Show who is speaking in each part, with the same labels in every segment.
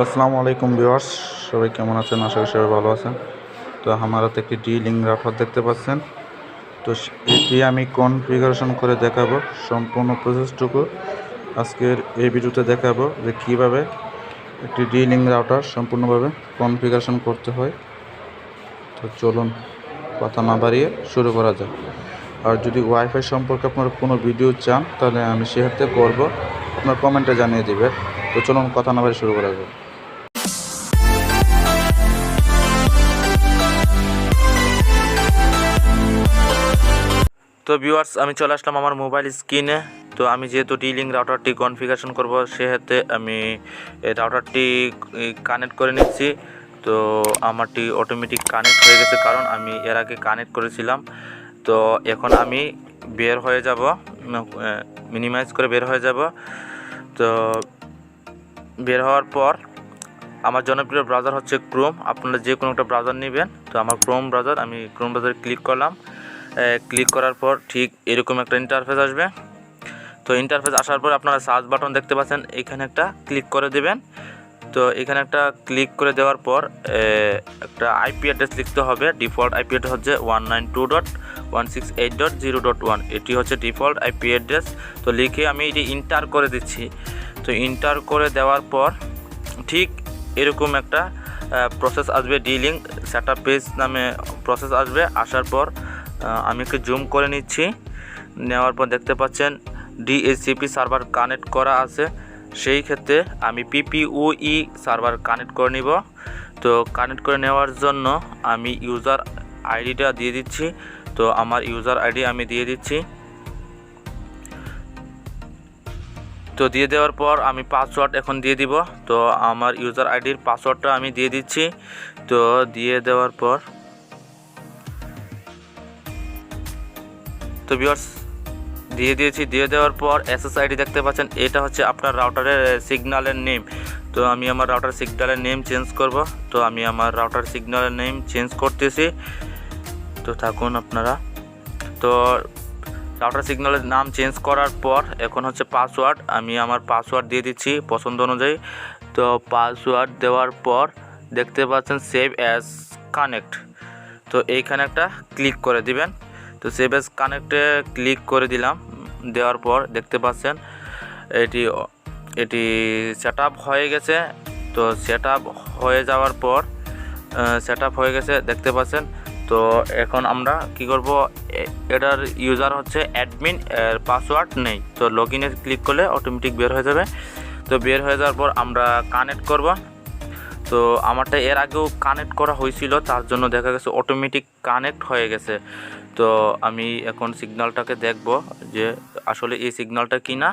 Speaker 1: আসসালামু আলাইকুম ভিউয়ার্স, সবাই কেমন আছেন? আশা করি সবাই ভালো আছেন। তো আমার হাতে একটি ডি-লিং রাউটার দেখতে পাচ্ছেন। তো এটি আমি কনফিগারেশন করে দেখাবো, সম্পূর্ণ প্রসেসটুকু আজকের এই ভিডিওতে দেখাবো যে কীভাবে একটি ডি-লিং রাউটার সম্পূর্ণভাবে কনফিগারেশন করতে হয়। তো চলুন কথা না বাড়িয়ে শুরু করা যাক। আর যদি ওয়াইফাই সম্পর্কে আপনারা কোনো ভিডিও চান তাহলে আমি সেক্ষেত্রে করবো, আপনার কমেন্টে জানিয়ে দিবেন। তো চলুন কথা না বাড়িয়ে শুরু করা যাক।
Speaker 2: তো ভিউয়ার্স, আমি চলে আসলাম আমার মোবাইল স্ক্রিনে। তো আমি যেহেতু ডি-লিং রাউটারটি কনফিগারেশন করব, সেক্ষেত্রে আমি রাউটারটি কানেক্ট করে নিচ্ছি। তো আমারটি অটোমেটিক কানেক্ট হয়ে গেছে, কারণ আমি এর আগে কানেক্ট করেছিলাম। তো এখন আমি বের হয়ে যাব, মিনিমাইজ করে বের হয়ে যাব। তো বের হওয়ার পর আমার জনপ্রিয় ব্রাউজার হচ্ছে ক্রোম। আপনারা যে কোনো একটা ব্রাউজার নেবেন। তো আমার ক্রোম ব্রাউজার, আমি ক্রোম ব্রাউজারে ক্লিক করলাম। ক্লিক করার পর ঠিক এরকম একটা ইন্টারফেস আসবে। তো ইন্টারফেস আসার পর আপনারা সার্চ বাটন দেখতে পাচ্ছেন, এখানে একটা ক্লিক করে দেবেন। তো এখানে একটা ক্লিক করে দেওয়ার পর একটা আইপি অ্যাড্রেস লিখতে হবে। ডিফল্ট আইপি অ্যাড্রেস হচ্ছে 192.168.0.1, এটি হচ্ছে ডিফল্ট আইপি অ্যাড্রেস। তো লিখে আমি এটি ইন্টার করে দিচ্ছি। তো ইন্টার করে দেওয়ার পর ঠিক এরকম একটা প্রসেস আসবে, ডি-লিং সেটআপ পেজ নামে প্রসেস আসবে। আসার পর আমি একটু জুম করে নিচ্ছি। নেওয়ার পর দেখতে পাচ্ছেন ডিএইচসিপি সার্ভার কানেক্ট করা আছে। সেই ক্ষেত্রে আমি পিপিওই সার্ভার কানেক্ট করে নিব। তো কানেক্ট করে নেওয়ার জন্য আমি ইউজার আইডিটা দিয়ে দিচ্ছি। তো আমার ইউজার আইডি আমি দিয়ে দিচ্ছি। তো দিয়ে দেওয়ার পর আমি পাসওয়ার্ড এখন দিয়ে দিব। তো আমার ইউজার আইডির পাসওয়ার্ডটা আমি দিয়ে দিচ্ছি। তো দিয়ে দেওয়ার পর তো ভিউয়ার্স দিয়ে দিয়েছি। দিয়ে দেওয়ার পর এসএসআইডি দেখতে পাচ্ছেন, এটা হচ্ছে আপনার রাউটারের সিগন্যালের নেম। তো আমি আমার রাউটার সিগন্যালের নেম চেঞ্জ করব। তো আমি আমার রাউটার সিগন্যালের নেম চেঞ্জ করতেছি। তো থাকুন আপনারা। তো রাউটার সিগন্যালের নাম চেঞ্জ করার পর এখন হচ্ছে পাসওয়ার্ড, আমি আমার পাসওয়ার্ড দিয়ে দিচ্ছি পছন্দ অনুযায়ী। তো পাসওয়ার্ড দেওয়ার পর দেখতে পাচ্ছেন সেভ অ্যাজ কানেক্ট। তো এইখানে একটা ক্লিক করে দিবেন। তো সেভ অ্যাজ কানেক্টে ক্লিক করে দিলাম। দেওয়ার পর দেখতে পাচ্ছেন এটি সেট আপ হয়ে গেছে। তো সেট আপ হয়ে যাওয়ার পর দেখতে পাচ্ছেন। তো এখন আমরা কি করব, এটার ইউজার হচ্ছে অ্যাডমিন, এর পাসওয়ার্ড নেই। তো লগ ইনে ক্লিক করলে অটোমেটিক বের হয়ে যাবে। তো বের হয়ে যাওয়ার পর আমরা কানেক্ট করব। তো আমারটা এর আগেও কানেক্ট করা হয়েছিল, তার জন্য দেখা গেছে অটোমেটিক কানেক্ট হয়ে গেছে। তো আমি এখন সিগন্যালটাকে দেখব যে আসলে এই সিগন্যালটা কি না।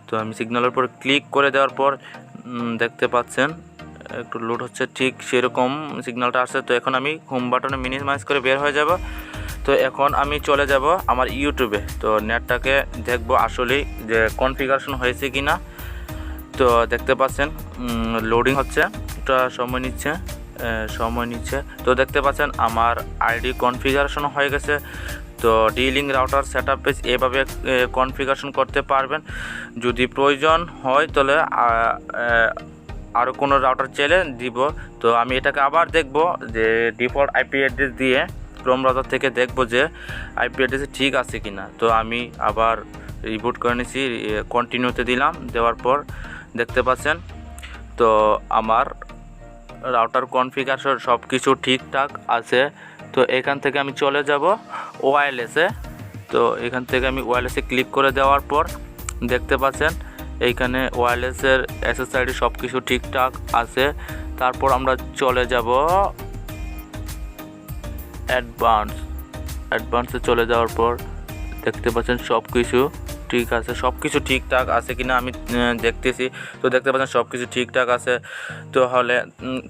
Speaker 2: তো আমি সিগন্যালের উপর ক্লিক করে দেওয়ার পর দেখতে পাচ্ছেন একটু লোড হচ্ছে, ঠিক সেরকম সিগন্যালটা আসছে। তো এখন আমি হোম বাটনে মিনিমাইজ করে বের হয়ে যাব। তো এখন আমি চলে যাব আমার ইউটিউবে। তো নেটটাকে দেখব আসলেই যে কনফিগারেশন হয়েছে কি না। তো দেখতে পাচ্ছেন লোডিং হচ্ছে, এটা সময় নিচ্ছে। তো দেখতে পাচ্ছেন আমার আইডি কনফিগারেশন হয়ে গেছে। তো ডি-লিং রাউটার সেটআপ পেজ এভাবে কনফিগারেশন করতে পারবেন। যদি প্রয়োজন হয় তাহলে আরও কোনো রাউটার চাইলে দিব। তো আমি এটাকে আবার দেখব যে ডিফল্ট আইপি অ্যাড্রেস দিয়ে ক্রোম ব্রাউজার থেকে দেখব যে আইপি অ্যাড্রেস ঠিক আছে কি না। তো আমি আবার রিবুট করে নিয়েছি, কন্টিনিউতে দিলাম। দেওয়ার পর দেখতে পাচ্ছেন তো আমার রাউটার কনফিগারেশন সব কিছু ঠিকঠাক আছে। তো এখান থেকে আমি চলে যাব ওয়্যারলেসে। তো এখান থেকে আমি ওয়্যারলেসে ক্লিক করে দেওয়ার পর দেখতে পাচ্ছেন এইখানে ওয়্যারলেসের এসএসআইডি সব কিছু ঠিকঠাক আছে। তারপর আমরা চলে যাব অ্যাডভান্সে চলে যাওয়ার পর দেখতে পাচ্ছেন সব কিছু ঠিক আছে, সব কিছু ঠিকঠাক আছে কিনা আমি দেখতেছি। তো দেখতে পাচ্ছেন সব কিছু ঠিকঠাক আছে।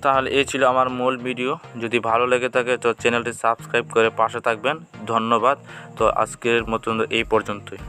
Speaker 2: তাহলে এই ছিল আমার মূল ভিডিও। যদি ভালো লেগে থাকে তো চ্যানেলটি সাবস্ক্রাইব করে পাশে থাকবেন। ধন্যবাদ। তো আজকের মতন এই পর্যন্তই।